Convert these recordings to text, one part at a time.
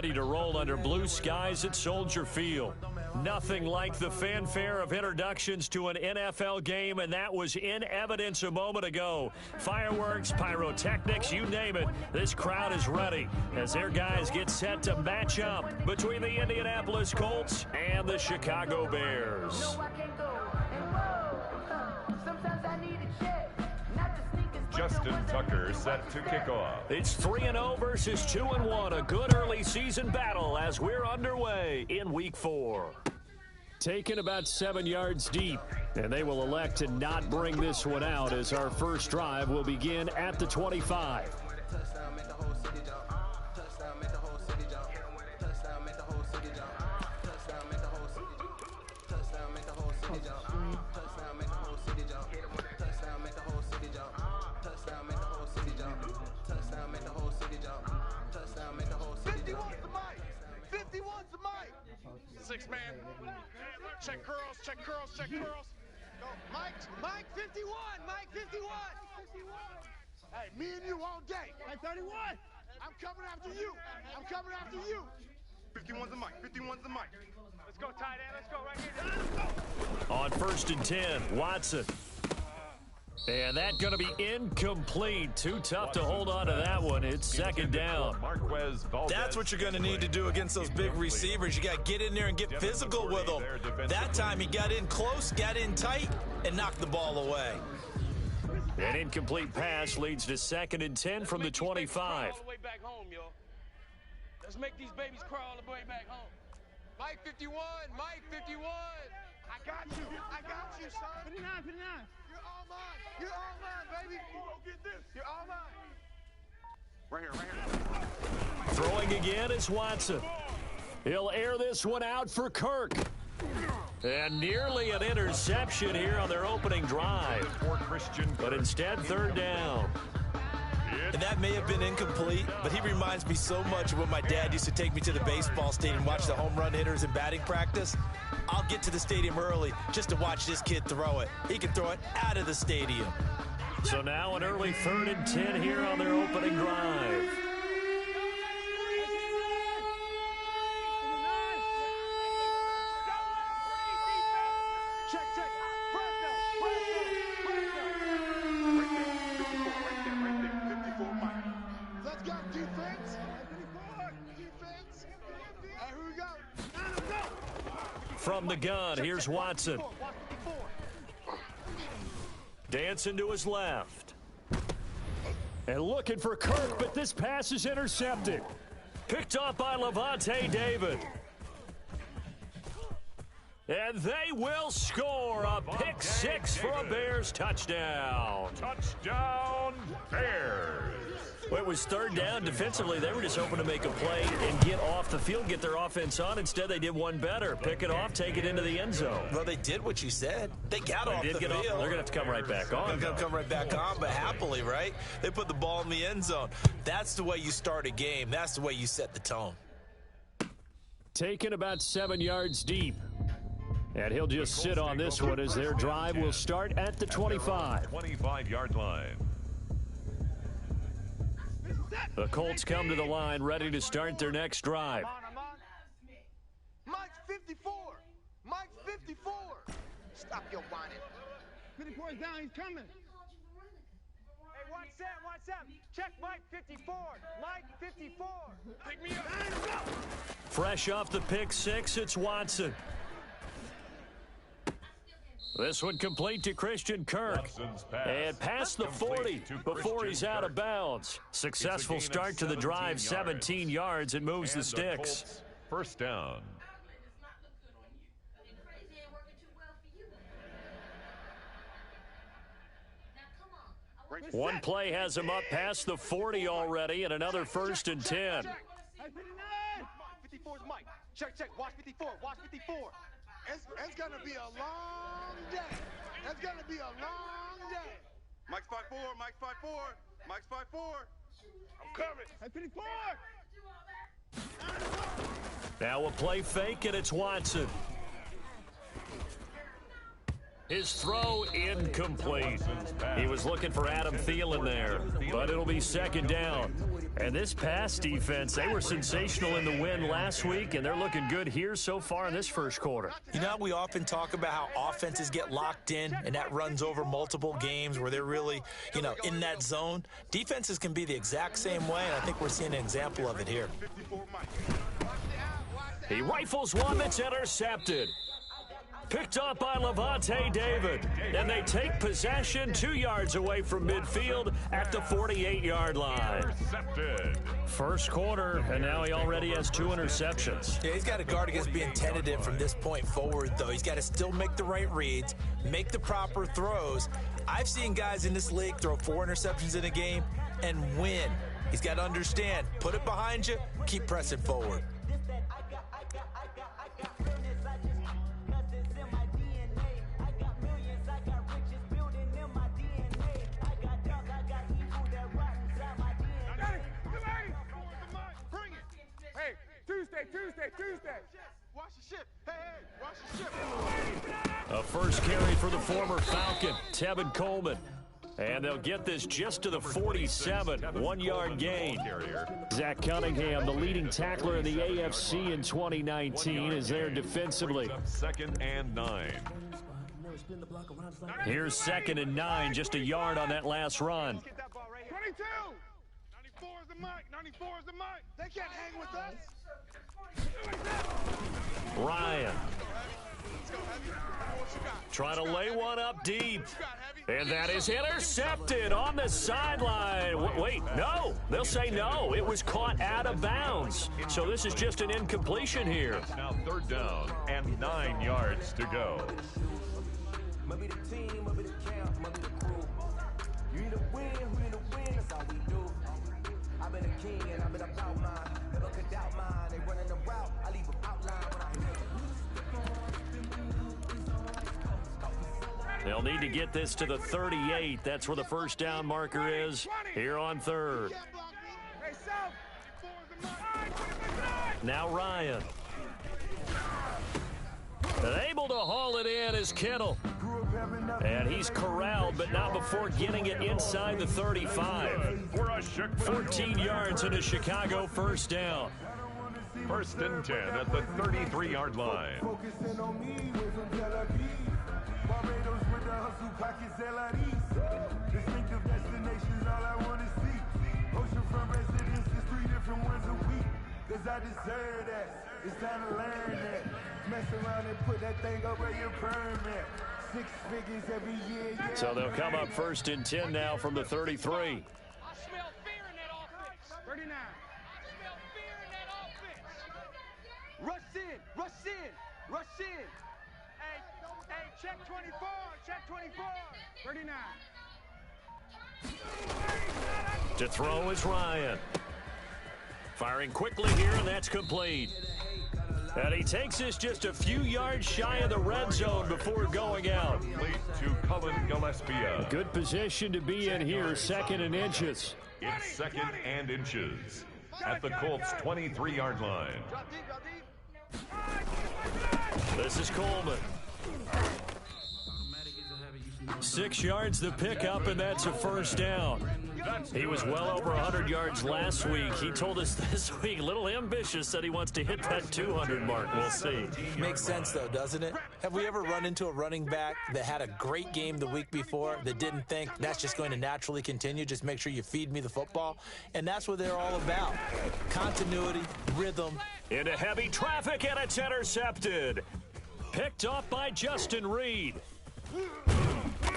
ready to roll under blue skies at Soldier Field. Nothing like the fanfare of introductions to an NFL game, and that was in evidence a moment ago. Fireworks, pyrotechnics, you name it. This crowd is ready as their guys get set to match up between the Indianapolis Colts and the Chicago Bears. Justin Tucker set to kick off. It's 3-0 versus 2-1. A good early season battle as we're underway in Week 4. Taken about 7 yards deep, and they will elect to not bring this one out as our first drive will begin at the 25. Man. Check curls, check curls, check curls. Go. Mike 51, Mike 51. Hey, me and you all day. Mike 31. I'm coming after you. I'm coming after you. 51's the Mike, 51's the Mike. Let's go, tight end, let's go right here. Let's go. On 1st and 10, Watson. And that's going to be incomplete. Too tough to hold on to that one. It's 2nd down. That's what you're going to need to do against those big receivers. You got to get in there and get physical with them. That time he got in close, got in tight, and knocked the ball away. An incomplete pass leads to 2nd and 10 from the 25. Let's make these babies crawl all the way back home. Mike 51, Mike 51. I got you, son. 59, 59. You're all mine. You're all mine, baby. Go get this. You're all mine. Right here. Throwing again is Watson. He'll air this one out for Kirk. And nearly an interception here on their opening drive. But instead, 3rd down. And that may have been incomplete, but he reminds me so much of when my dad used to take me to the baseball stadium and watch the home run hitters in batting practice. I'll get to the stadium early just to watch this kid throw it. He can throw it out of the stadium. So now an early 3rd and 10 here on their opening drive. From the gun, here's Watson. Dancing to his left. And looking for Kirk, but this pass is intercepted. Picked off by Levante David. And they will score a pick 6 for a Bears touchdown. Touchdown, Bears. Well, it was 3rd down. Defensively, they were just hoping to make a play and get off the field, get their offense on. Instead, they did one better. Pick it off, take it into the end zone. Well, they did what you said. They got off the field. They're going to have to come right back on. They're going to come right back on, but happily, right? They put the ball in the end zone. That's the way you start a game. That's the way you set the tone. Taken about 7 yards deep. And he'll just sit on this one as their drive will start at the 25. 25-yard line. The Colts come to the line ready to start their next drive. Mike 54. Mike 54. Stop your whining. 54 is down. He's coming. Hey, watch Sam. Check Mike 54. Mike 54. Pick me up. Fresh off the pick 6, it's Watson. This one complete to Christian Kirk. And past the 40 before he's out of bounds. Successful start to the drive, 17 yards, and moves the sticks. First down. One play has him up past the 40 already, and another 1st and 10. 54's Mike. Check. Watch 54. Watch 54. It's going to be a long day. It's going to be a long day. Mike's 5'4", Mike's 5'4", Mike's 5'4". I'm coming. 54. Now a play fake, and it's Watson. His throw incomplete. He was looking for Adam Thielen there, but it'll be 2nd down. And this pass defense, they were sensational in the win last week, and they're looking good here so far in this first quarter. You know, we often talk about how offenses get locked in, and that runs over multiple games where they're really, in that zone. Defenses can be the exact same way, and I think we're seeing an example of it here. He rifles one that's intercepted. Picked up by Levante David. And they take possession 2 yards away from midfield at the 48-yard line. Intercepted. First quarter, and now he already has 2 interceptions. Yeah, he's got to guard against being tentative from this point forward, though. He's got to still make the right reads, make the proper throws. I've seen guys in this league throw 4 interceptions in a game and win. He's got to understand, put it behind you, keep pressing forward. Tuesday. Watch the ship. Hey, watch the ship. A first carry for the former Falcon, Tevin Coleman. And they'll get this just to the 47, 1-yard gain. Zach Cunningham, the leading tackler in the AFC in 2019, is there defensively. 2nd and 9. Here's 2nd and 9, just a yard on that last run. 22. 94 is the mic. 94 is the mic. They can't hang with us. Ryan. Trying to lay one up deep. And that is intercepted on the sideline. Wait, no. They'll say no. It was caught out of bounds. So this is just an incompletion here. Now 3rd down and 9 yards to go. They'll need to get this to the 38. That's where the first down marker is here on 3rd. Now Ryan. And able to haul it in is Kittle. And he's corralled, but not before getting it inside the 35. 14 yards into Chicago, first down. 1st and 10 at the 33-yard line. Distinctive destinations, all I want to see. Oceanfront residences, 3 different ones a week. Cause I deserve that. It's time to learn that. Mess around and put that thing up where your permit. 6 figures every year. Yeah. So they'll come up 1st and 10 now from the 33. I smell fear in that offense. 39. I smell fear in that offense. Rush in. Hey, check 24, check 24. 39. To throw is Ryan. Firing quickly here, and that's complete. And he takes this just a few yards shy of the red zone before going out. Complete to Cullen Gillespie. Good position to be in here, 2nd and inches. It's 2nd and inches at the Colts' 23-yard line. Drop deep. This is Coleman. 6 yards the pickup, and that's a first down. He was well over 100 yards last week. He told us this week, a little ambitious, that he wants to hit that 200 mark. We'll see. Makes sense, though, doesn't it? Have we ever run into a running back that had a great game the week before that didn't think that's just going to naturally continue? Just make sure you feed me the football. And that's what they're all about. Continuity, rhythm. Into heavy traffic, and it's intercepted. Picked up by Justin Reed.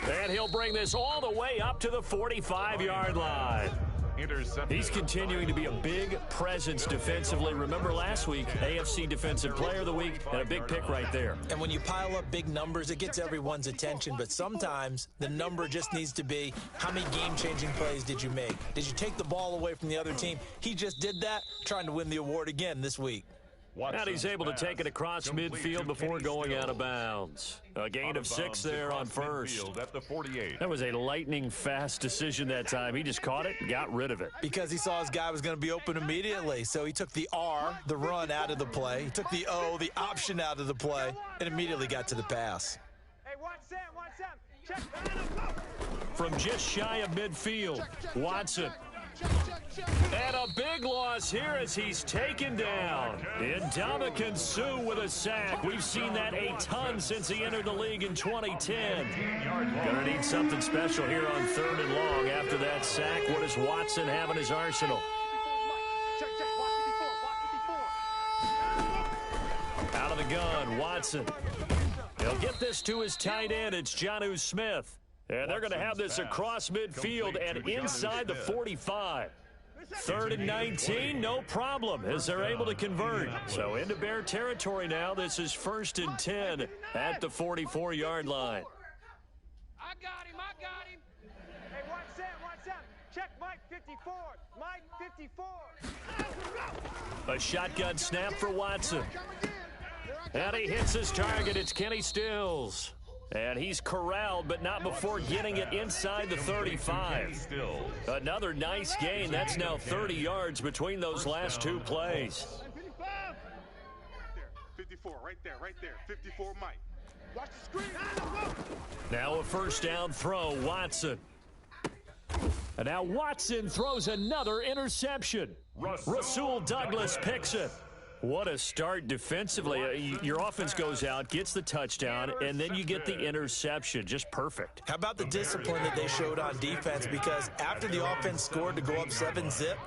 And he'll bring this all the way up to the 45-yard line. Intercepted. He's continuing to be a big presence defensively. Remember last week, AFC Defensive Player of the Week, and a big pick right there. And when you pile up big numbers, it gets everyone's attention. But sometimes the number just needs to be, how many game-changing plays did you make? Did you take the ball away from the other team? He just did that, trying to win the award again this week. And he's able to take it across midfield before going out of bounds. A gain of 6 there on first. At the 48. That was a lightning-fast decision that time. He just caught it and got rid of it. Because he saw his guy was going to be open immediately. So he took the R, the run, out of the play. He took the O, the option, out of the play, and immediately got to the pass. Hey, watch Sam. Check. From just shy of midfield, Watson And a big loss here as he's taken down. Ndamukong Suh with a sack. We've seen that a ton since he entered the league in 2010. Gonna need something special here on 3rd and long after that sack. What does Watson have in his arsenal? Out of the gun, Watson. He'll get this to his tight end. It's Jonnu Smith. And they're going to have this across midfield and inside the 45. 3rd and 19, no problem, as they're able to convert. So into Bear territory now. This is 1st and 10 at the 44-yard line. I got him. Hey, watch that. Check Mike 54. Mike 54. A shotgun snap for Watson. And he hits his target. It's Kenny Stills. And he's corralled, but not before getting it inside the 35. Another nice gain. That's now 30 yards between those last two plays. 54, right there. 54, Mike. Watch the screen. Now a 1st down throw, Watson. And now Watson throws another interception. Rasul Douglas picks it. What a start defensively. Your offense goes out, gets the touchdown, and then you get the interception. Just perfect. How about the discipline that they showed on defense? Because after the offense scored to go up 7-zip,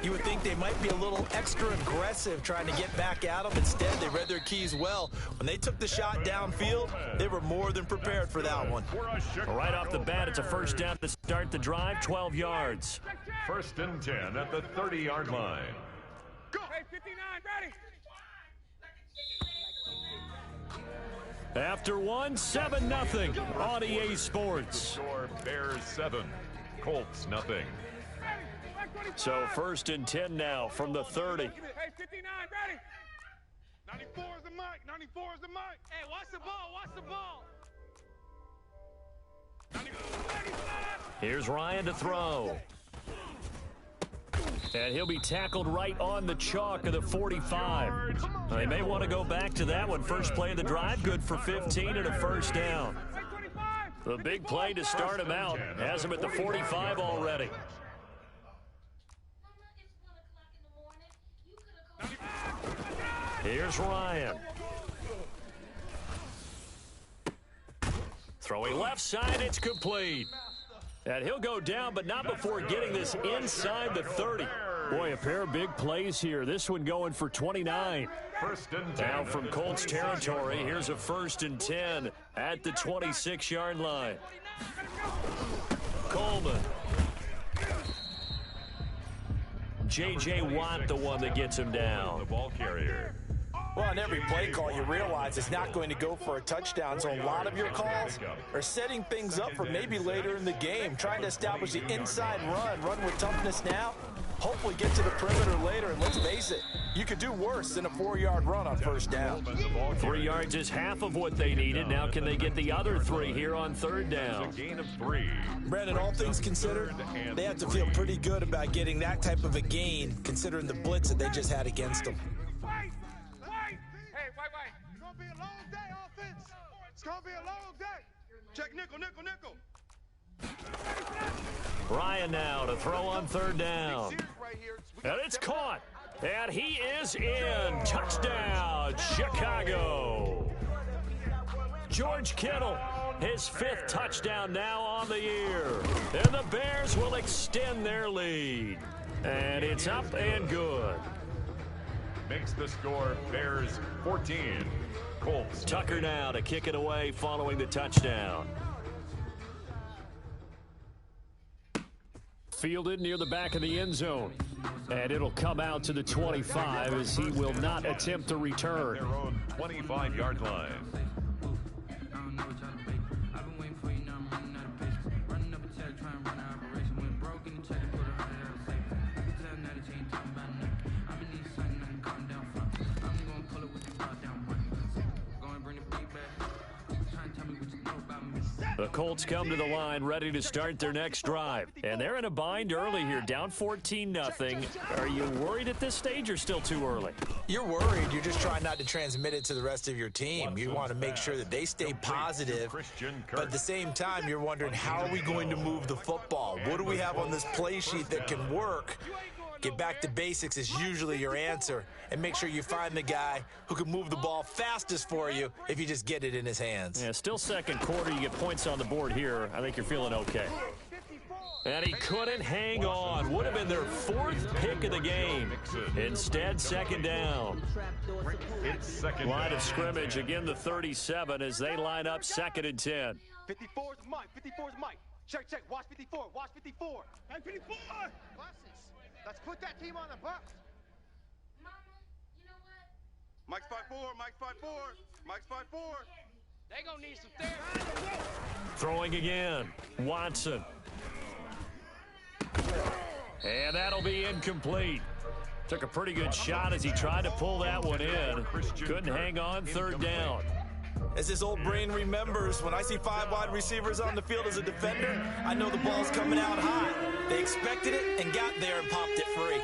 you would think they might be a little extra aggressive trying to get back at them. Instead, they read their keys well. When they took the shot downfield, they were more than prepared for that one. Right off the bat, it's a 1st down to start the drive, 12 yards. 1st and 10 at the 30-yard line. Go. Hey, 59, ready. After 7-0 on EA Sports. Score Bears 7, Colts nothing. So 1st and 10 now from the 30. Hey, 59, ready. 94 is the mic. Hey, watch the ball. 95. Here's Ryan to throw. And he'll be tackled right on the chalk of the 45. They may want to go back to that one. First play of the drive, good for 15 and a 1st down. The big play to start him out has him at the 45 already. Here's Ryan. Throwing left side, it's complete. And he'll go down, but not before getting this inside the 30. Boy, a pair of big plays here. This one going for 29. 1st and 10. Now from Colts territory, here's a 1st and 10 at the 26-yard line. Coleman. J.J. Watt, the one that gets him down. The ball carrier. Well, on every play call, you realize it's not going to go for a touchdown. So a lot of your calls are setting things up for maybe later in the game, trying to establish the inside run with toughness now, hopefully get to the perimeter later. And let's face it, you could do worse than a 4-yard run on 1st down. 3 yards is half of what they needed. Now can they get the other 3 here on 3rd down? A gain of 3. Brandon, all things considered, they have to feel pretty good about getting that type of a gain, considering the blitz that they just had against them. It's gonna be a long day. Check nickel. Ryan now to throw on 3rd down. And it's caught. And he is in. Touchdown, Chicago. George Kittle, his 5th touchdown now on the year. And the Bears will extend their lead. And it's up and good. Makes the score Bears 14. Colts. Tucker now to kick it away following the touchdown. Fielded near the back of the end zone. And it'll come out to the 25 as he will not attempt to return. Their own 25-yard line. The Colts come to the line ready to start their next drive. And they're in a bind early here, down 14-0. Are you worried at this stage or still too early? You're worried. You're just trying not to transmit it to the rest of your team. You want to make sure that they stay positive, but at the same time, you're wondering, how are we going to move the football? What do we have on this play sheet that can work? Get back to basics is usually your answer, and make sure you find the guy who can move the ball fastest for you if you just get it in his hands. Yeah, still second quarter. You get points on the board here. I think you're feeling okay. And he couldn't hang on. Would have been their fourth pick of the game. Instead, second down. Line of scrimmage, again the 37 as they line up second and 10. 54 is Mike. 54 is Mike. Check, check. Watch 54. Watch 54. Hey, 54! Let's put that team on the bus. Mama, you know what? Mike's 5'4". Mike's 5'4". Mike's 5'4". They gonna need some therapy. Throwing again. Watson. And that'll be incomplete. Took a pretty good shot as he tried to pull that one in. Couldn't hang on, third down. As his old brain remembers, when I see 5 wide receivers on the field as a defender, I know the ball's coming out high. They expected it and got there and popped it free.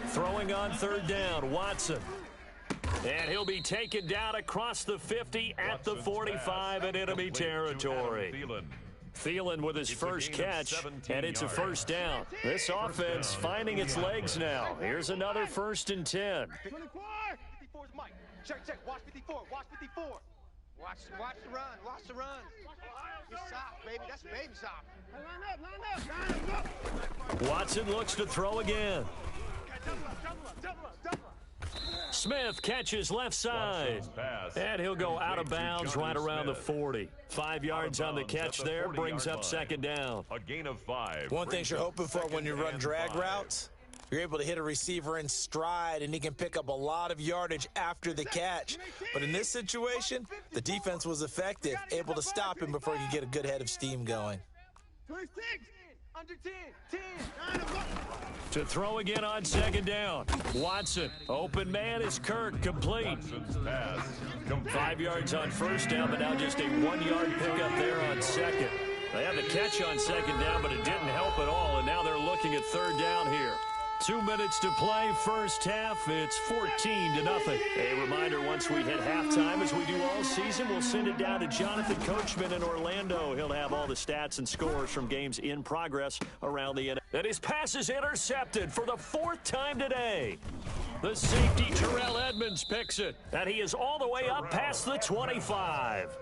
Throwing on third down, Watson. And he'll be taken down across the 50 at the 45 in enemy territory. Thielen with his first catch, and it's a first down. This offense finding its legs now. Here's another 1st and 10. 54 is Mike. Check, check. Watch 54. Watch 54. Watch the run. Watch the run. You're soft, baby. That's baby soft. Line up. Watson looks to throw again. Smith catches left side, and he'll go out of bounds right around the 40. 5 yards on the catch there, brings up second down. A gain of 5. One thing you're hoping for when you run drag routes, you're able to hit a receiver in stride, and he can pick up a lot of yardage after the catch. But in this situation, the defense was effective, able to stop him before you get a good head of steam going. 26. Under 10. 10. To throw again on second down. Watson, open man is Kirk, complete. 5 yards on first down, but now just a 1-yard pickup there on second. They had the catch on second down, but it didn't help at all, and now they're looking at third down here. 2 minutes to play, first half. It's 14-0. A reminder, once we hit halftime, as we do all season, we'll send it down to Jonathan Coachman in Orlando. He'll have all the stats and scores from games in progress around the NFL. And his pass is intercepted for the 4th time today. The safety, Terrell Edmonds, picks it, and he is all the way up past the 25.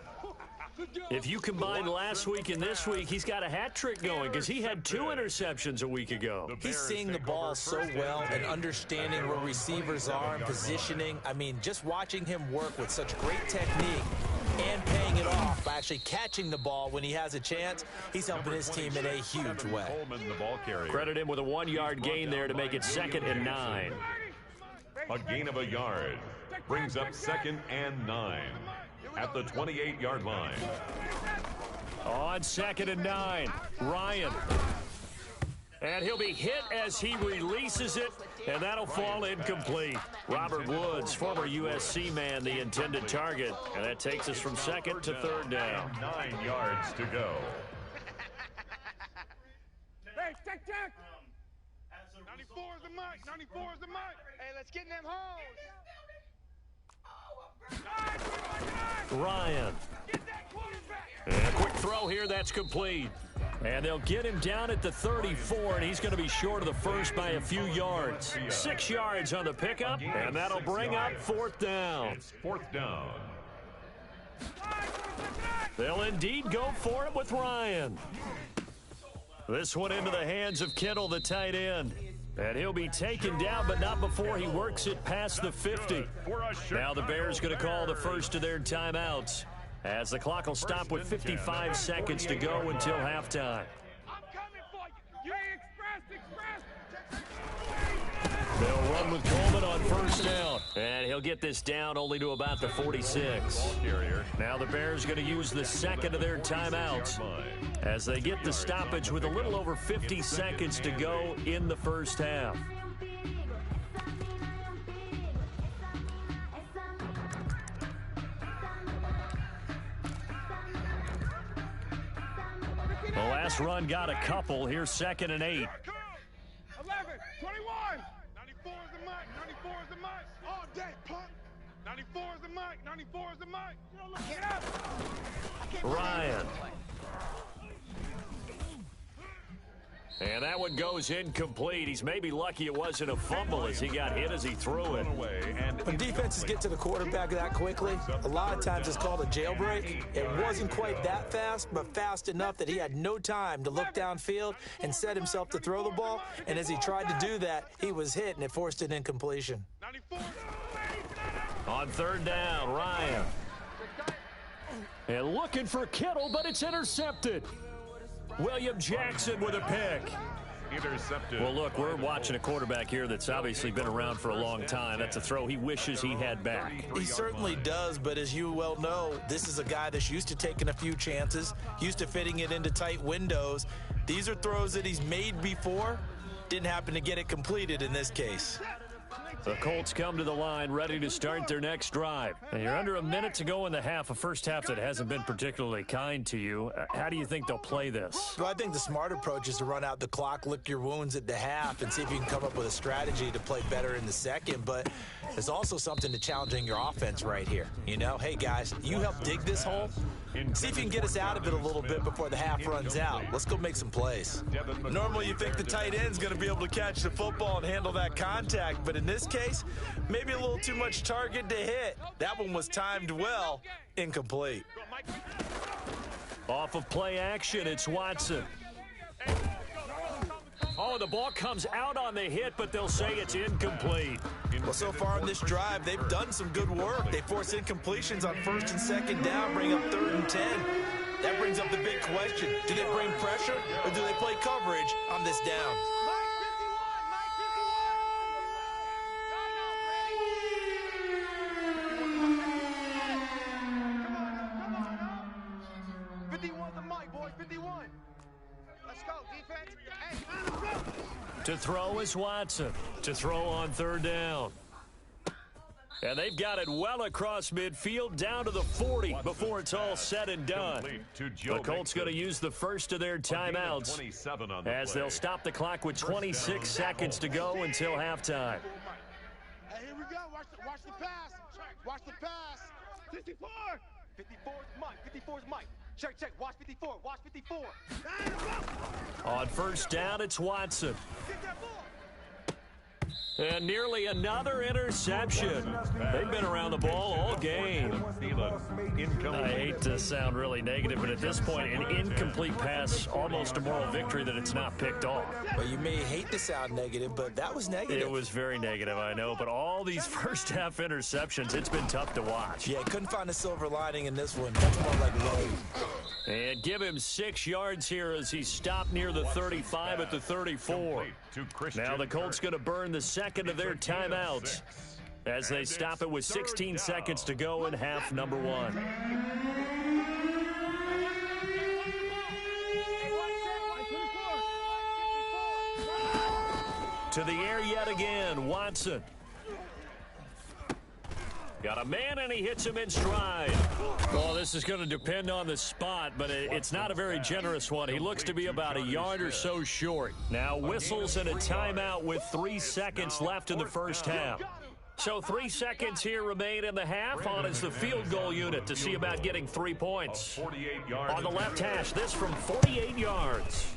If you combine last week and this week, he's got a hat trick going because he had 2 interceptions a week ago. He's seeing the ball so well and understanding where receivers are and positioning. I mean, just watching him work with such great technique and paying it off by actually catching the ball when he has a chance, he's helping his team in a huge way. Credit him with a 1-yard gain there to make it 2nd and 9. A gain of a yard brings up 2nd and 9 at the 28-yard line. On 2nd and 9, Ryan. And he'll be hit as he releases it, and that'll fall incomplete. Robert Woods, former USC man, the intended target. And that takes us from 2nd to 3rd down. 9 yards to go. Hey, check, check. 94 is the mic. 94 is the mic. Hey, let's get in them holes. Ryan. And a quick throw here, that's complete. And they'll get him down at the 34, and he's going to be short of the first by a few yards. 6 yards on the pickup, and that'll bring up 4th down. It's 4th down. They'll indeed go for it with Ryan. This one into the hands of Kittle, the tight end. And he'll be taken down, but not before he works it past the 50. Now the Bears going to call the first of their timeouts, as the clock will stop with 55 seconds to go until halftime. I'm coming for you. Express. They'll run with Coleman on first down, and he'll get this down only to about the 46. Now the Bears going to use the second of their timeouts as they get the stoppage with a little over 50 seconds to go in the first half. last run got a couple. Here's 2nd and 8. 11, 21. 94 is the mic. 94 is the mic. All day, punk. 94 is the mic. 94 is the mic. Get up. Ryan. And that one goes incomplete. He's maybe lucky it wasn't a fumble as he got hit as he threw it. When defenses get to the quarterback that quickly, a lot of times it's called a jailbreak. It wasn't quite that fast, but fast enough that he had no time to look downfield and set himself to throw the ball. And as he tried to do that, he was hit, and it forced an incompletion. On 3rd down, Ryan. And looking for Kittle, but it's intercepted. William Jackson with a pick. Intercepted. Well, look, we're watching a quarterback here that's obviously been around for a long time. That's a throw he wishes he had back. He certainly does, but as you well know, this is a guy that's used to taking a few chances, used to fitting it into tight windows. These are throws that he's made before. Didn't happen to get it completed in this case. The Colts come to the line ready to start their next drive. And you're under a minute to go in the half, a first half that hasn't been particularly kind to you. How do you think they'll play this? Well, I think the smart approach is to run out the clock, lick your wounds at the half, and see if you can come up with a strategy to play better in the second. But there's also something to challenging your offense right here. You know, hey, guys, you help dig this hole. See if you can get us out of it a little bit before the half runs out. Let's go make some plays. Normally you think the tight end's going to be able to catch the football and handle that contact, but in this case, maybe a little too much target to hit. That one was timed well, incomplete. Off of play action, it's Watson. Oh, the ball comes out on the hit, but they'll say it's incomplete. Well, so far in this drive, they've done some good work. They force incompletions on 1st and 2nd down, bring up 3rd and 10. That brings up the big question. Do they bring pressure or do they play coverage on this down? To throw is Watson. To throw on 3rd down. And they've got it well across midfield down to the 40 before it's all said and done. The Colts going to use the first of their timeouts as they'll stop the clock with 26 seconds to go until halftime. Hey, here we go. Watch the pass. Watch the pass. 54. 54 is Mike. 54 is Mike. Check. Watch 54. Watch 54. On 1st down, it's Watson. And nearly another interception. They've been around the ball all game. I hate to sound really negative, but at this point, an incomplete pass, almost a moral victory that it's not picked off. Well, you may hate to sound negative, but that was negative. It was very negative, I know, but all these first half interceptions, it's been tough to watch. Yeah, couldn't find a silver lining in this one. Much more like low. And give him 6 yards here as he stopped near the 35 at the 34. Now the Colts going to burn the second of their timeouts as they stop it with 16 seconds to go in half number 1. To the air yet again, Watson. Got a man, and he hits him in stride. Well, this is going to depend on the spot, but it's not a very generous one. He looks to be about a yard or so short. Now whistles and a timeout with 3 seconds left in the first half. So 3 seconds here remain in the half. On is the field goal unit to see about getting 3 points. On the left hash, this from 48 yards.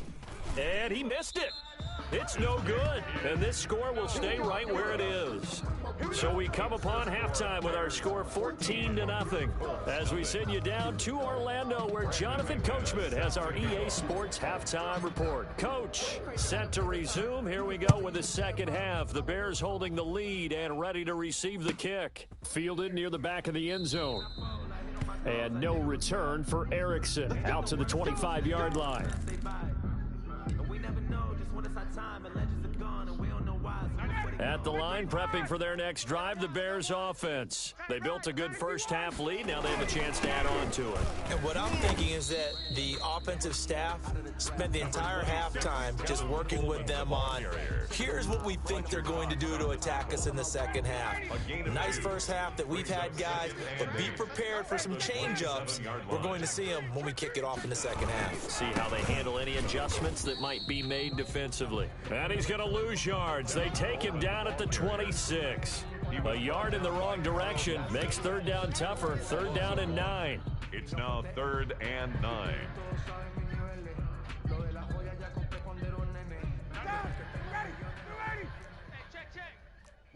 And he missed it. It's no good, and this score will stay right where it is. So we come upon halftime with our score 14-0 as we send you down to Orlando where Jonathan Coachman has our EA Sports halftime report. Coach, set to resume. Here we go with the second half. The Bears holding the lead and ready to receive the kick. Fielded near the back of the end zone. And no return for Erickson out to the 25-yard line. We never know just when it's our time and legends are gone and we don't know why. So At the line, prepping for their next drive, the Bears offense. They built a good first-half lead. Now they have a chance to add on to it. And what I'm thinking is that the offensive staff spent the entire halftime just working with them on, here's what we think they're going to do to attack us in the second half. Nice first half that we've had, guys, but be prepared for some change-ups. We're going to see them when we kick it off in the second half. See how they handle any adjustments that might be made defensively. And he's going to lose yards. They take him down at the 26. A yard in the wrong direction makes third down tougher. Third down and 9. It's now 3rd and 9.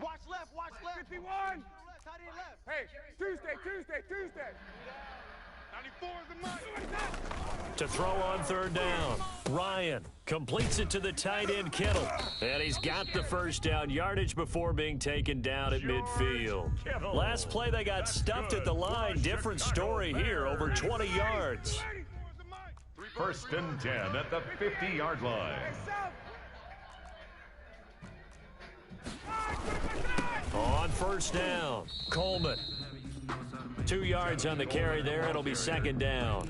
Watch left, watch left. 51. Tight end left. Hey, Tuesday. 94 is the money. To throw on third down, Ryan completes it to the tight end Kittle. And he's got the first down, yardage before being taken down at midfield. Last play they got stuffed at the line. Different story here, over 20 yards. 1st and 10 at the 50-yard line. On first down, Coleman. 2 yards on the carry there. It'll be second down.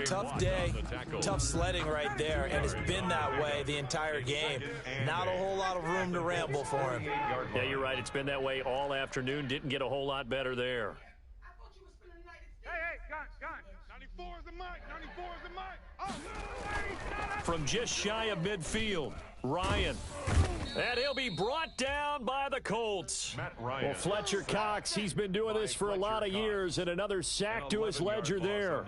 Tough day, tough sledding right there, and it's been that way the entire game. Not a whole lot of room to ramble for him. Yeah, you're right. It's been that way all afternoon. Didn't get a whole lot better there. Hey, gun. 94 is the mic. 94 is the mic. Oh. From just shy of midfield, Ryan. And he'll be brought down by the Colts. Well, Fletcher Cox, he's been doing this for a lot of years, and another sack to his ledger there.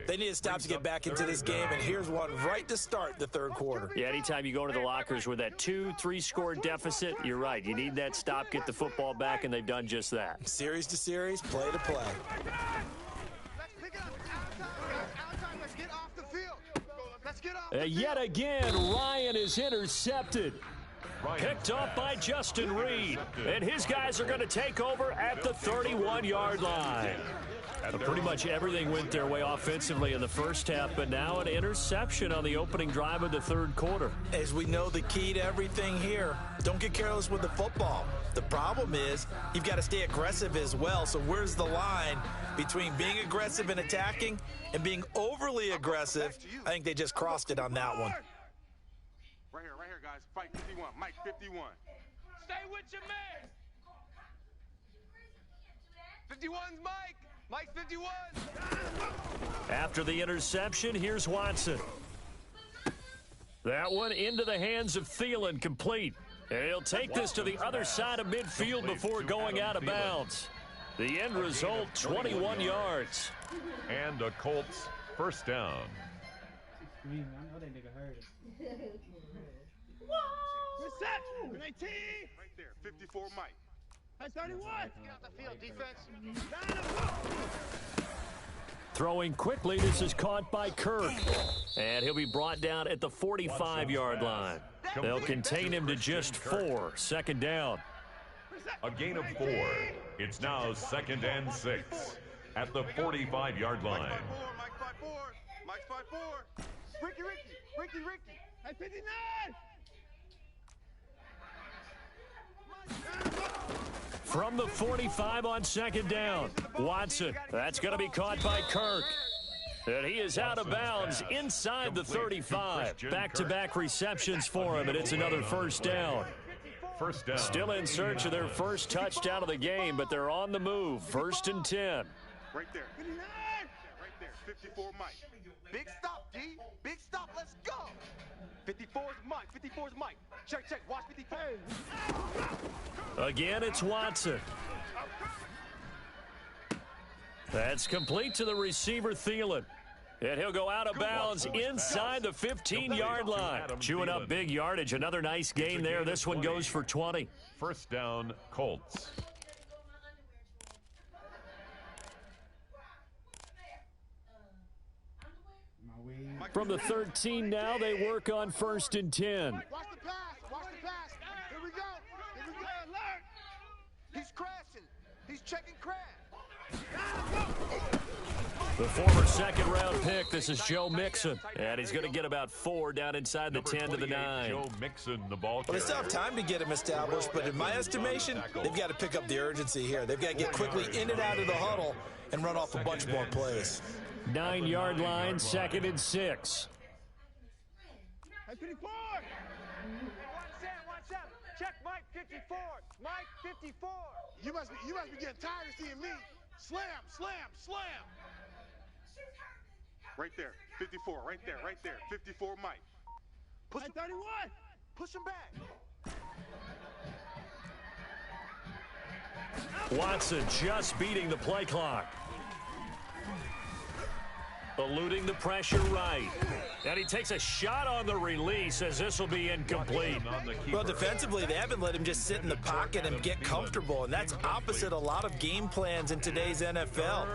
They need to stop to get back into this game, and here's one right to start the third quarter. Yeah, anytime you go to the lockers with that 2-3 score deficit, you're right. You need that stop, get the football back, and they've done just that. Series to series, play to play. Let's pick it up. Outside. Let's get off the field. Let's get off the field. Yet again, Ryan is intercepted. Picked off by Justin Reed. And his guys are going to take over at the 31-yard line. Pretty much everything went their way offensively in the first half, but now an interception on the opening drive of the third quarter. As we know, the key to everything here, don't get careless with the football. The problem is you've got to stay aggressive as well. So where's the line between being aggressive and attacking and being overly aggressive? I think they just crossed it on that one. Right here, guys. Fight 51. Mike 51. Stay with your man. 51's Mike. Mike 51. After the interception, here's Watson. That one into the hands of Thielen, complete. And he'll take this to the other side of midfield before going out of bounds. The end result, 21 yards. And a Colts first down. We're set. 19. Right there. 54 Mike. That's 31. Get off the field, defense. Throwing quickly, this is caught by Kirk. And he'll be brought down at the 45-yard line. They'll contain him to just 4. Second down. A gain of 4. It's now 2nd and 6 at the 45-yard line. Mike 54. Mike 54. Ricky. At 59. From the 45 on second down, Watson. That's going to be caught by Kirk. And he is out of bounds inside the 35. Back-to-back receptions for him, and it's another first down. First down. Still in search of their first touchdown of the game, but they're on the move. 1st and 10. Right there. 59. Right there. 54 Mike. Big stop, D. Big stop. Let's go. 54's Mike. 54's Mike. Check. Watch 54. Again, it's Watson. That's complete to the receiver, Thielen. And he'll go out of bounds inside the 15-yard line. Chewing up big yardage. Another nice gain there. This one goes for 20. First down, Colts. From the 13 now, they work on 1st and 10. Watch the pass. Here we go. He's crashing. He's checking crash. The former second-round pick, this is Joe Mixon. And he's going to get about 4 down inside the 10 to the 9. Joe Mixon, the ball Well, they still have time to get him established, but in my estimation, they've got to pick up the urgency here. They've got to get quickly in and out of the huddle and run off a bunch more plays. 9-yard line, 2nd and 6. Hey, 54! Watch out. Check Mike 54. Mike 54. You must be getting tired of seeing me. Slam. Right there. 54. Right there. 54 Mike. Push 31. Push him back. Watson just beating the play clock. Eluding the pressure right. And he takes a shot on the release as this will be incomplete. Well, defensively, they haven't let him just sit in the pocket and get comfortable, and that's opposite a lot of game plans in today's NFL.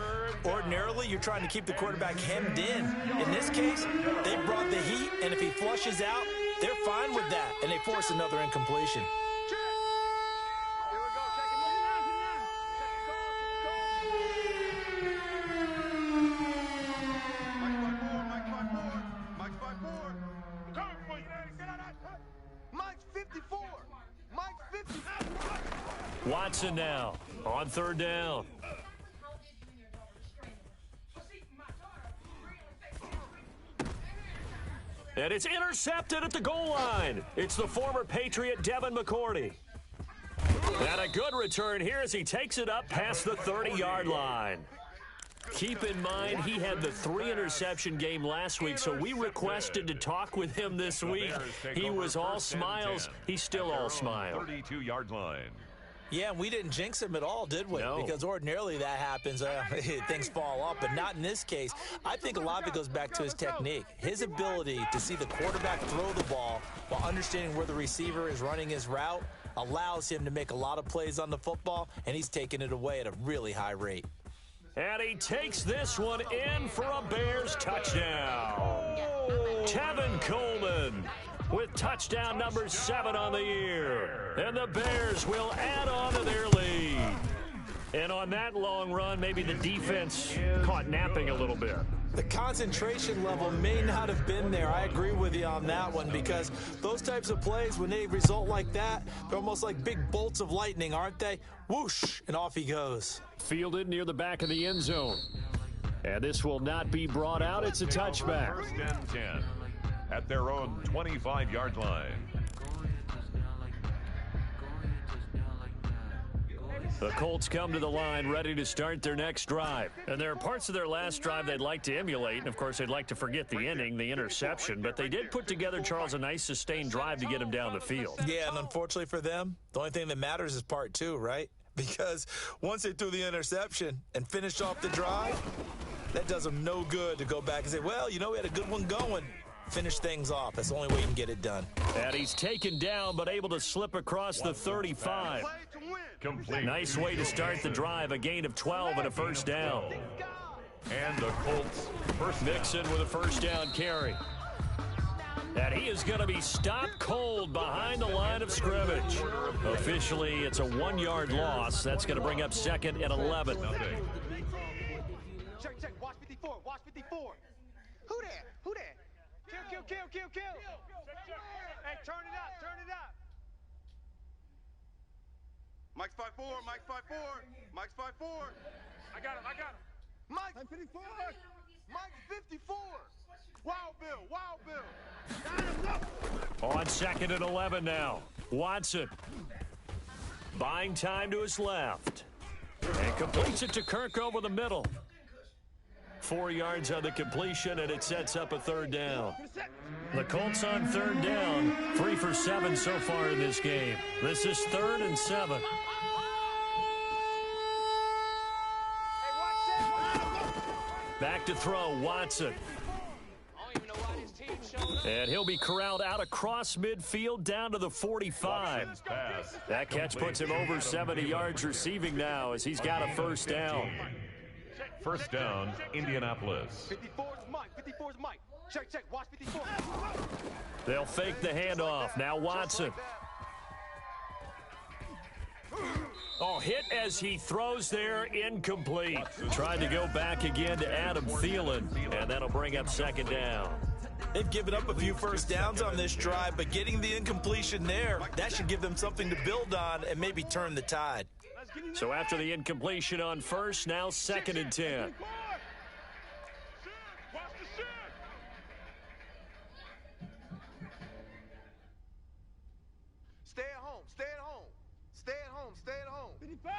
Ordinarily, you're trying to keep the quarterback hemmed in. In this case, they brought the heat, and if he flushes out, they're fine with that, and they force another incompletion. Watson now on 3rd down. And it's intercepted at the goal line. It's the former Patriot Devin McCourty. And a good return here as he takes it up past the 30-yard line. Keep in mind, he had the 3-interception game last week, so we requested to talk with him this week. He was all smiles. He's still all smiles. 32-yard line. Yeah, and we didn't jinx him at all, did we? No. Because ordinarily that happens, things fall off, but not in this case. I think a lot of it goes back to his technique. His ability to see the quarterback throw the ball while understanding where the receiver is running his route allows him to make a lot of plays on the football, and he's taking it away at a really high rate. And he takes this one in for a Bears touchdown. Tevin Coleman with touchdown number 7 on the year. And the Bears will add on to their lead. And on that long run, maybe the defense caught napping a little bit. The concentration level may not have been there. I agree with you on that one, because those types of plays, when they result like that, they're almost like big bolts of lightning, aren't they? Whoosh, and off he goes. Fielded near the back of the end zone. And this will not be brought out. It's a touchback. 1st and 10 at their own 25-yard line. The Colts come to the line ready to start their next drive. And there are parts of their last drive they'd like to emulate. And, of course, they'd like to forget the inning, the interception. But they did put together, Charles, a nice sustained drive to get him down the field. Yeah, and unfortunately for them, the only thing that matters is part 2, right? Because once they threw the interception and finished off the drive, that does them no good to go back and say, well, you know, we had a good one going. Finish things off. That's the only way you can get it done. And he's taken down, but able to slip across the 35. Complete. Nice way to start the drive. A gain of 12 and a 1st down. And the Colts first Mixon with a 1st down carry. And he is going to be stopped cold behind the line of scrimmage. Officially, it's a 1-yard loss. That's going to bring up 2nd and 11. Check. Watch 54. Watch 54. Who there? Kill. Hey, turn it up. Mike's 5'4", Mike's 5'4". I got him. Mike's 54. Mike's 54. Wild Bill. On 2nd and 11 now. Watson buying time to his left. And completes it to Kirk over the middle. 4 yards on the completion, and it sets up a 3rd down. The Colts on 3rd down, 3 for 7 so far in this game. This is 3rd and 7. Back to throw, Watson. And he'll be corralled out across midfield down to the 45. That catch puts him over 70 yards receiving now as he's got a 1st down. 1st down, Indianapolis. 54's Mike. Check. Watch 54. They'll fake the handoff. Now Watson. Oh, hit as he throws there, incomplete. Tried to go back again to Adam Thielen, and that'll bring up second down. They've given up a few first downs on this drive, but getting the incompletion there, that should give them something to build on and maybe turn the tide. So after the incompletion on first, now 2nd and 10. Stay at home. Stay at home. Stay at home. Stay at home. 55.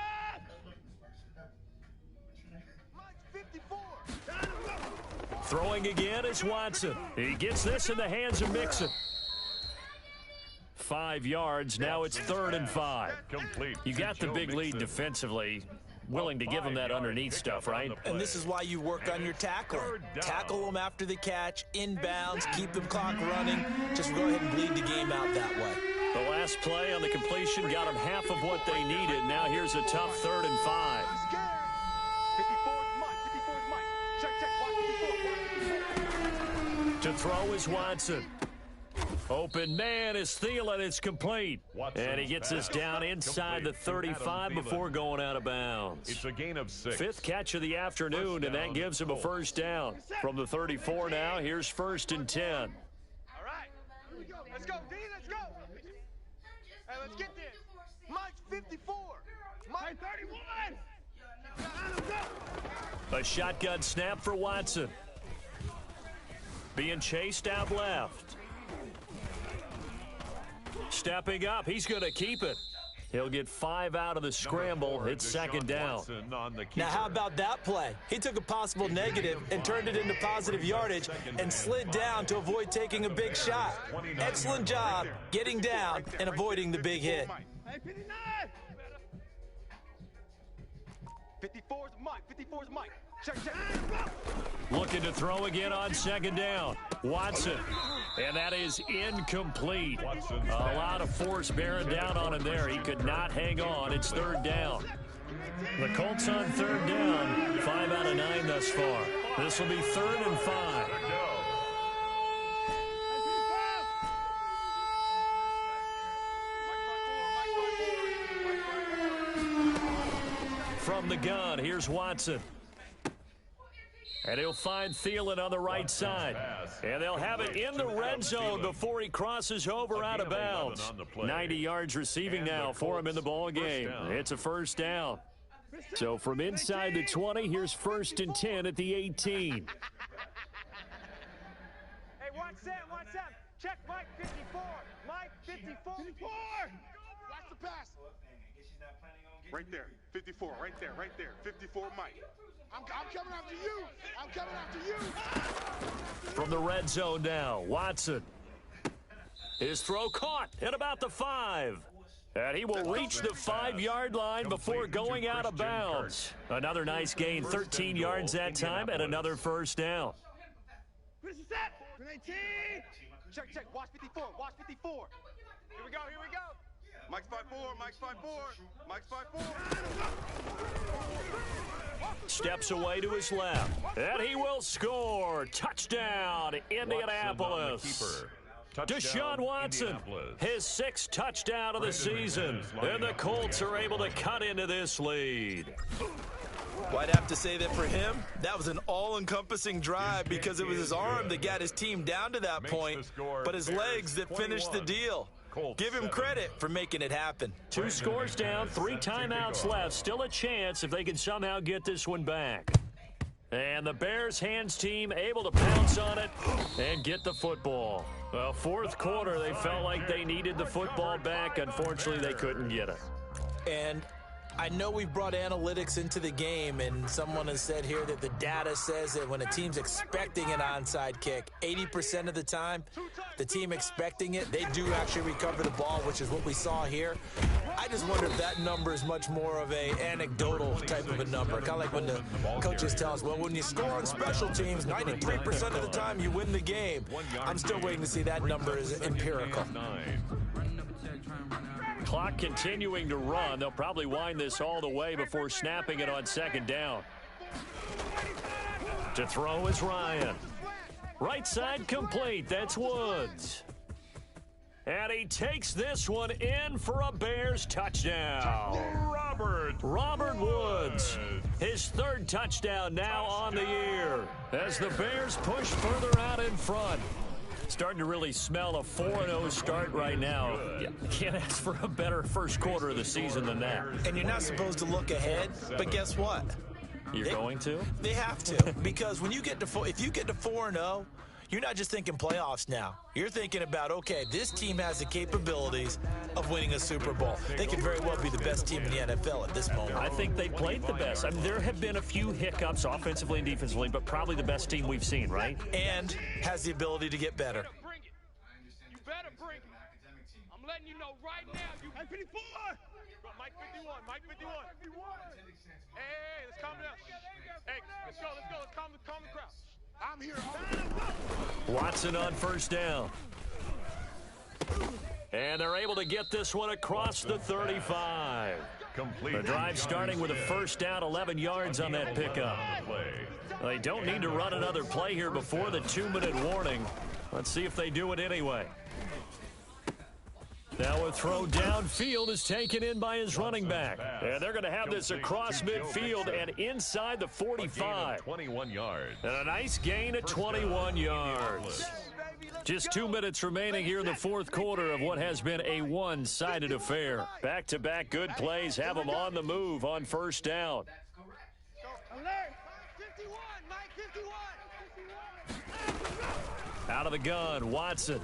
Mike, 54. Throwing again is Watson. He gets this in the hands of Mixon. 5 yards. Now it's 3rd and 5. You got the big lead defensively. Willing to give them that underneath stuff, right? And this is why you work on your tackling. Tackle them after the catch, inbounds, keep the clock running. Just go ahead and bleed the game out that way. The last play on the completion got them half of what they needed. Now here's a tough 3rd and 5. 54's Mike. 54's Mike. Check, check. Watch 54. To throw is Watson. Open man is Thielen. It's complete. And he gets us down inside the 35 before going out of bounds. It's a gain of 6. 5th catch of the afternoon, and that gives him a first down. From the 34 now, here's 1st and 10. All right. Let's go, D. Let's go. Hey, let's get this. Mike's 54. Mike 31. A shotgun snap for Watson. Being chased out left. Stepping up, he's going to keep it. He'll get 5 out of the scramble. It's 2nd down. Now, how about that play? He took a possible negative and turned it into positive yardage and slid down to avoid taking a big shot. Excellent job getting down and avoiding the big hit. 54's Mike. 54's Mike. Check, check. Looking to throw again on 2nd down. Watson. And that is incomplete. A lot of force bearing down on him there. He could not hang on. It's 3rd down. The Colts on 3rd down. 5 out of 9 thus far. This will be 3rd and 5. From the gun, here's Watson. And he'll find Thielen on the right side. And they'll have it in the red zone before he crosses over out of bounds. 90 yards receiving now for him in the ball game. It's a first down. So from inside the 20, here's 1st and 10 at the 18. Hey, watch that, watch that. Check Mike 54. Mike 54. 54. Watch the pass. Right there. 54. Right there. Right there. 54 Mike. I'm coming after you. I'm coming after you. From the red zone now, Watson. His throw caught at about the 5. And he will reach the 5-yard line before going out of bounds. Another nice gain, 13 yards that time, and another first down. Check, check. Watch 54. Watch 54. Here we go. Here we go. Mike's 5-4. Mike's 5-4. Mike's 5-4. Steps away to his left. And he will score. Touchdown, Indianapolis. Deshaun Watson, his 6th touchdown of the season. And the Colts are able to cut into this lead. Well, I'd have to say that for him, that was an all-encompassing drive because it was his arm that got his team down to that point, but his legs that finished the deal. Give him credit for making it happen. 2 scores down, 3 timeouts left. Still a chance if they can somehow get this one back. And the Bears hands team able to pounce on it and get the football. Well, 4th quarter, they felt like they needed the football back. Unfortunately, they couldn't get it. And I know we've brought analytics into the game, and someone has said here that the data says that when a team's expecting an onside kick, 80% of the time, the team expecting it, they do actually recover the ball, which is what we saw here. I just wonder if that number is much more of a anecdotal type of a number. Kind of like when the coaches tell us, well, when you score on special teams, 93% of the time you win the game. I'm still waiting to see that number is empirical. Clock continuing to run. They'll probably wind this all the way before snapping it on 2nd down. To throw is Ryan. Right side complete. That's Woods. And he takes this one in for a Bears touchdown. Robert Woods, his third touchdown now on the year as the Bears push further out in front. Starting to really smell a 4-0 start right now. Yeah, can't ask for a better first quarter of the season than that. And you're not supposed to look ahead, but guess what? You're going to? They have to, because when you get to if you get to 4-0, you're not just thinking playoffs now. You're thinking about, okay, this team has the capabilities of winning a Super Bowl. They could very well be the best team in the NFL at this moment. I think they played the best. I mean, there have been a few hiccups offensively and defensively, but probably the best team we've seen, right? And has the ability to get better. You better bring it. I'm letting you know right now. Mike 54. Mike 51. Mike 51. Hey, let's calm down. Hey, let's go. Let's calm the crowd. I'm here. Watson on first down. And they're able to get this one across the 35. The drive starting with a first down, 11 yards on that pickup. They don't need to run another play here before the 2-minute warning. Let's see if they do it anyway. Now a throw downfield is taken in by his running back. And they're going to have this across midfield and inside the 45. 21 yards. And a nice gain at 21 yards. Just 2 minutes remaining here in the fourth quarter of what has been a one-sided affair. Back-to-back good plays have them on the move on first down. Alert! 51! Mike 51! Out of the gun, Watson.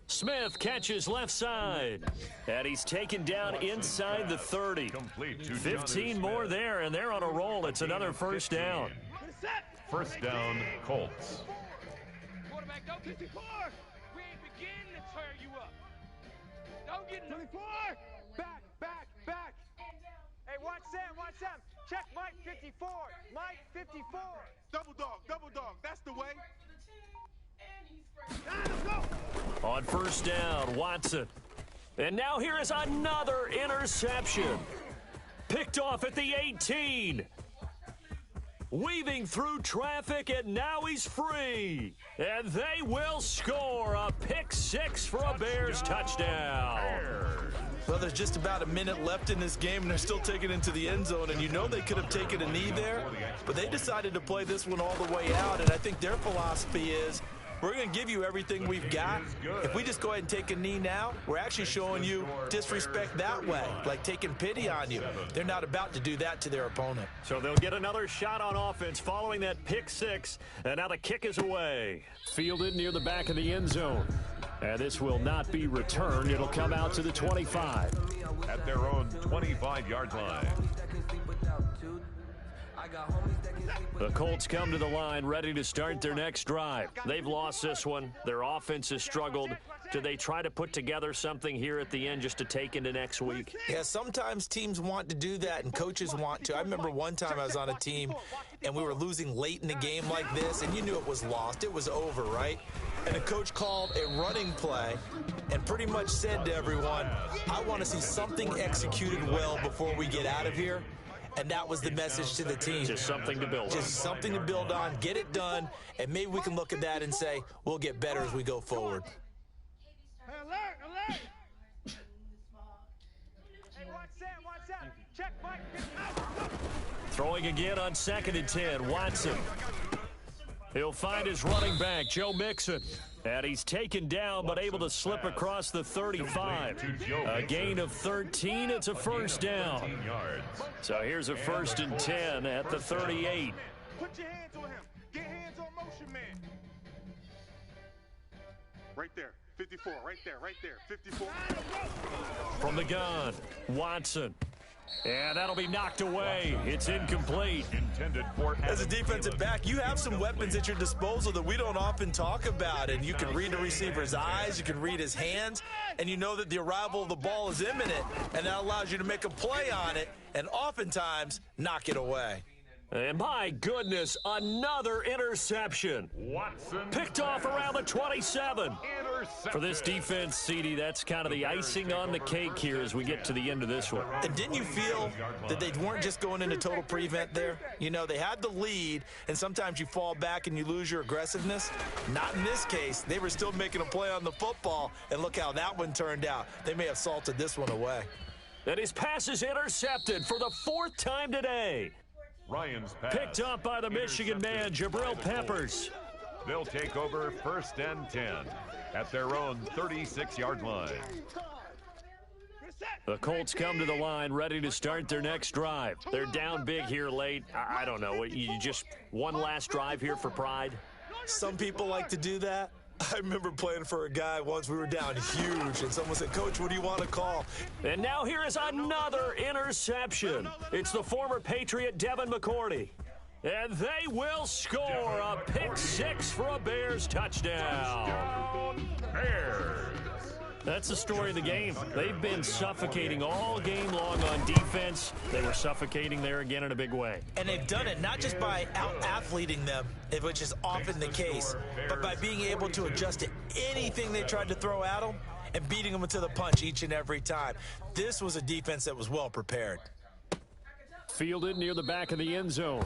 Smith catches left side. And he's taken down inside the 30. 15 more there, and they're on a roll. It's another first down. First down, Colts. Quarterback, don't get 54. We ain't beginning to tear you up. Don't get 24. Back. Hey, watch Sam. Check Mike 54. Mike 54. Double dog. That's the way. On first down, Watson. And now here is another interception. Picked off at the 18. Weaving through traffic, and now he's free. And they will score a pick six for a Bears touchdown. Well, there's just about a minute left in this game, and they're still taking it into the end zone. And you know they could have taken a knee there, but they decided to play this one all the way out. And I think their philosophy is, we're going to give you everything we've got. If we just go ahead and take a knee now, we're actually showing you disrespect that way, like taking pity on you. They're not about to do that to their opponent. So they'll get another shot on offense following that pick six, and now the kick is away. Fielded near the back of the end zone. And this will not be returned. It'll come out to the 25. At their own 25-yard line. The Colts come to the line ready to start their next drive. They've lost this one. Their offense has struggled. Do they try to put together something here at the end just to take into next week? Yeah, sometimes teams want to do that and coaches want to. I remember one time I was on a team and we were losing late in the game like this, and you knew it was lost. It was over, right? And the coach called a running play and pretty much said to everyone, I want to see something executed well before we get out of here. And that was the message to the team. Just something to build on. Just something to build on, get it done, and maybe we can look at that and say, we'll get better as we go forward. Hey, alert! Hey, watch Sam. Check Mike. Throwing again on 2nd and 10, Watson. He'll find his running back, Joe Mixon. And he's taken down, but able to slip across the 35. A gain of 13. It's a first down. So here's a 1st and 10 at the 38. Put your hands on him. Get hands on motion, man. Right there. 54. Right there. 54. From the gun, Watson. And that'll be knocked away. It's incomplete. As a defensive back, you have some weapons at your disposal that we don't often talk about. And you can read the receiver's eyes, you can read his hands, and you know that the arrival of the ball is imminent. And that allows you to make a play on it and oftentimes knock it away. And my goodness, another interception. Watson Picked off around the 27. For this defense, CD, that's kind of the icing on the cake here as we get to the end of this one. And didn't you feel that they weren't just going into total prevent there? You know, they had the lead, and sometimes you fall back and you lose your aggressiveness. Not in this case. They were still making a play on the football, and look how that one turned out. They may have salted this one away. And his pass is intercepted for the 4th time today. Ryan's pass. Picked up by the Michigan man, Jabril Peppers. They'll take over 1st and 10 at their own 36-yard line. The Colts come to the line ready to start their next drive. They're down big here late. I don't know. You just one last drive here for pride? Some people like to do that. I remember playing for a guy once. We were down huge, and someone said, "Coach, what do you want to call?" And now here is another interception. It's the former Patriot Devin McCourty. And they will score a pick 6 for a Bears touchdown. Bears. That's the story of the game. They've been suffocating all game long on defense. They were suffocating there again in a big way. And they've done it not just by out-athleting them, which is often the case, but by being able to adjust to anything they tried to throw at them and beating them to the punch each and every time. This was a defense that was well prepared. Fielded near the back of the end zone.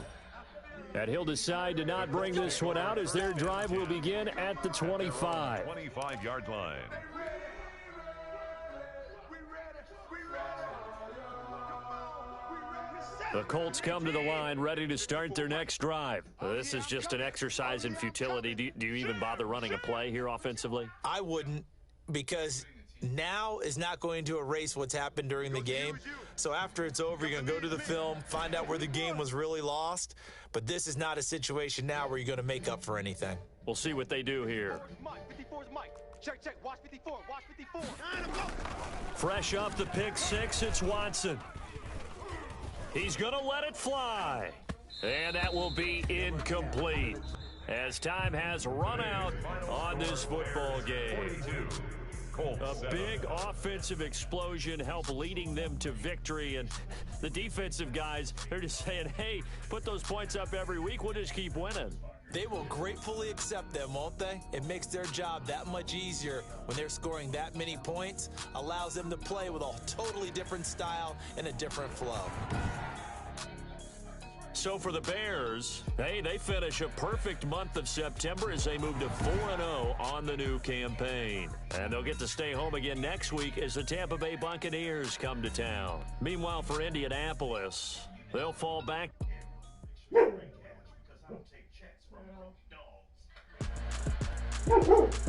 And he'll decide to not bring this one out as their drive will begin at the 25. 25-yard line. The Colts come to the line ready to start their next drive. This is just an exercise in futility. Do you even bother running a play here offensively? I wouldn't, because now is not going to erase what's happened during the game. So after it's over, you're going to go to the film, find out where the game was really lost. But this is not a situation now where you're going to make up for anything. We'll see what they do here. Mike, 54 is Mike. Check, watch 54, watch 54. Fresh off the pick 6, it's Watson. He's going to let it fly. And that will be incomplete as time has run out on this football game. A big offensive explosion helped leading them to victory. And the defensive guys, they're just saying, hey, put those points up every week. We'll just keep winning. They will gratefully accept them, won't they? It makes their job that much easier when they're scoring that many points. Allows them to play with a totally different style and a different flow. So for the Bears, hey, they finish a perfect month of September as they move to 4-0 on the new campaign. And they'll get to stay home again next week as the Tampa Bay Buccaneers come to town. Meanwhile, for Indianapolis, they'll fall back. Because I don't take checks from dogs.